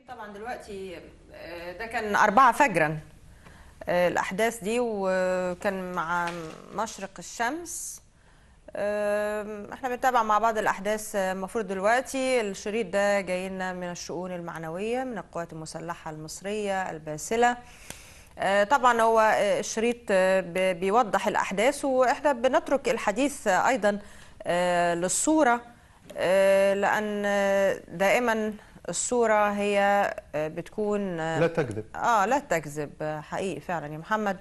طبعا دلوقتي ده كان 4 فجرا الأحداث دي، وكان مع مشرق الشمس. احنا بنتابع مع بعض الأحداث. المفروض دلوقتي الشريط ده جاي لنا من الشؤون المعنوية من القوات المسلحة المصرية الباسلة. طبعا هو الشريط بيوضح الأحداث، وإحنا بنترك الحديث أيضا للصورة، لأن دائما الصورة هي بتكون لا تكذب. لا تكذب حقيقي فعلا يا محمد.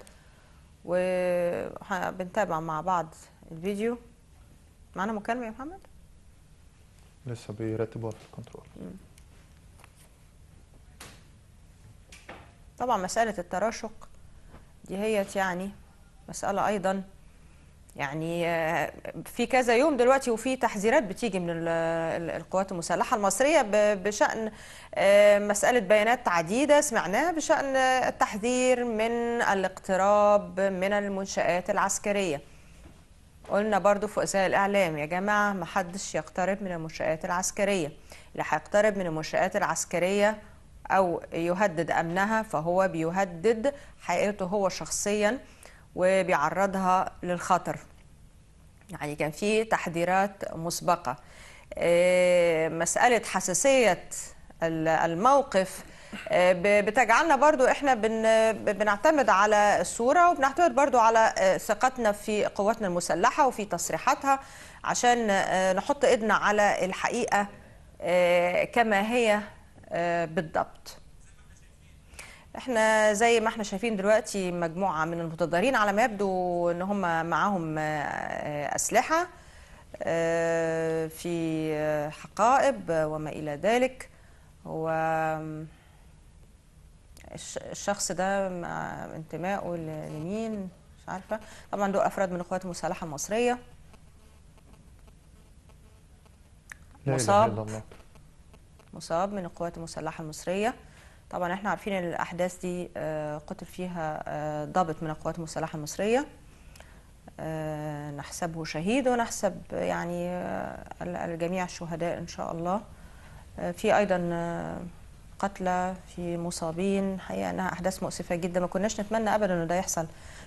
وبنتابع مع بعض الفيديو. معنا مكالمة يا محمد؟ لسه بيرتبوها في الكنترول. طبعا مسألة التراشق دي هي يعني مسألة أيضا يعني في كذا يوم دلوقتي، وفي تحذيرات بتيجي من القوات المسلحة المصرية بشأن مسألة بيانات عديدة سمعناها بشأن التحذير من الاقتراب من المنشآت العسكرية. قلنا برضو في وسائل الإعلام يا جماعة ما حدش يقترب من المنشآت العسكرية. اللي هيقترب من المنشآت العسكرية أو يهدد أمنها فهو بيهدد حياته هو شخصيا وبيعرضها للخطر. يعني كان في تحذيرات مسبقة. مسألة حساسية الموقف بتجعلنا برضو احنا بنعتمد على الصورة، وبنعتمد برضو على ثقتنا في قواتنا المسلحة وفي تصريحاتها عشان نحط ايدنا على الحقيقة كما هي بالضبط. احنا زي ما احنا شايفين دلوقتي مجموعة من المتظاهرين على ما يبدو ان هم معاهم أسلحة في حقائب وما إلى ذلك. هو الشخص ده مع انتمائه لمين مش عارفة. طبعا دول أفراد من القوات المسلحة المصرية. مصاب من القوات المسلحة المصرية. طبعا احنا عارفين ان الاحداث دي قتل فيها ضابط من القوات المسلحه المصريه، نحسبه شهيد ونحسب يعني الجميع شهداء ان شاء الله. في ايضا قتلى، في مصابين. حقيقه انها احداث مؤسفه جدا، ما كناش نتمنى ابدا انه ده يحصل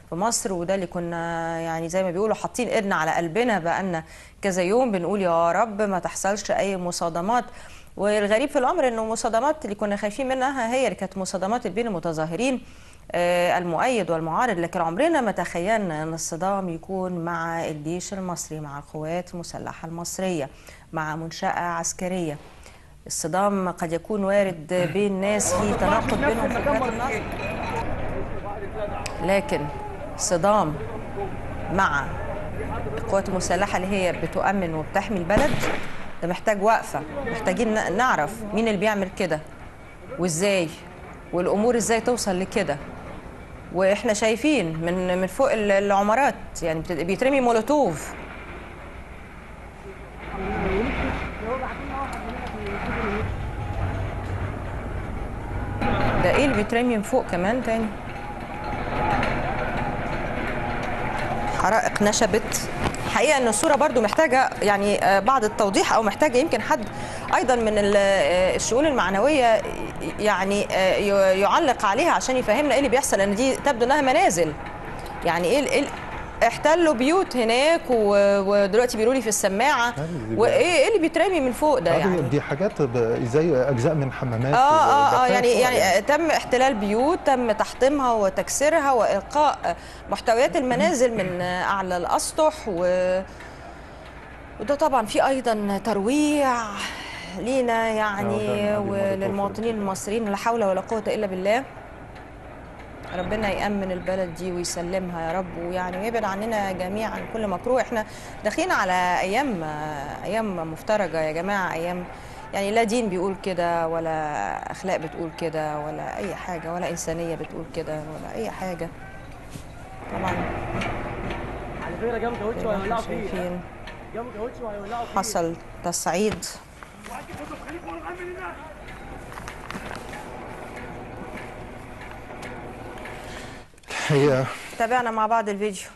في مصر، وده اللي كنا يعني زي ما بيقولوا حاطين ايدنا على قلبنا بقالنا كذا يوم بنقول يا رب ما تحصلش اي مصادمات. والغريب في الامر انه المصادمات اللي كنا خايفين منها هي اللي كانت مصادمات بين المتظاهرين المؤيد والمعارض، لكن عمرنا ما تخيلنا ان الصدام يكون مع الجيش المصري، مع القوات المسلحه المصريه، مع منشاه عسكريه. الصدام قد يكون وارد بين ناس في تناقض بينهم في وجهات النظر، لكن صدام مع القوات المسلحه اللي هي بتؤمن وبتحمي البلد ده محتاج وقفة. محتاجين نعرف مين اللي بيعمل كده وازاي، والامور ازاي توصل لكده. واحنا شايفين من فوق العمارات يعني بيترمي مولوتوف. ده ايه اللي بيترمي من فوق كمان تاني؟ حرائق نشبت. حقيقة ان الصورة برضو محتاجة يعني بعض التوضيح، او محتاجة يمكن حد ايضا من الشؤون المعنوية يعني يعلق عليها عشان يفهمنا ايه اللي بيحصل، لان دي تبدو انها منازل. يعني ايه احتلوا بيوت هناك ودلوقتي بيقولوا لي في السماعه، وايه اللي بيترمي من فوق ده؟ يعني دي حاجات زي اجزاء من حمامات. يعني تم احتلال بيوت، تم تحطيمها وتكسيرها والقاء محتويات المنازل من اعلى الاسطح، وده طبعا في ايضا ترويع لينا يعني وللمواطنين المصريين. لا حول ولا قوه الا بالله. ربنا يأمن البلد دي ويسلمها يا رب، ويعني ويبعد عننا جميعا كل مكروه. احنا داخلين على ايام مفترجه يا جماعه، ايام يعني لا دين بيقول كده، ولا اخلاق بتقول كده، ولا اي حاجه، ولا انسانيه بتقول كده، ولا اي حاجه. طبعا على فكره جنب كاوتش وهيولعوا فيه جنب كاوتش وهيولعوا فيه. حصل تصعيد. هي تابعنا مع بعض الفيديو.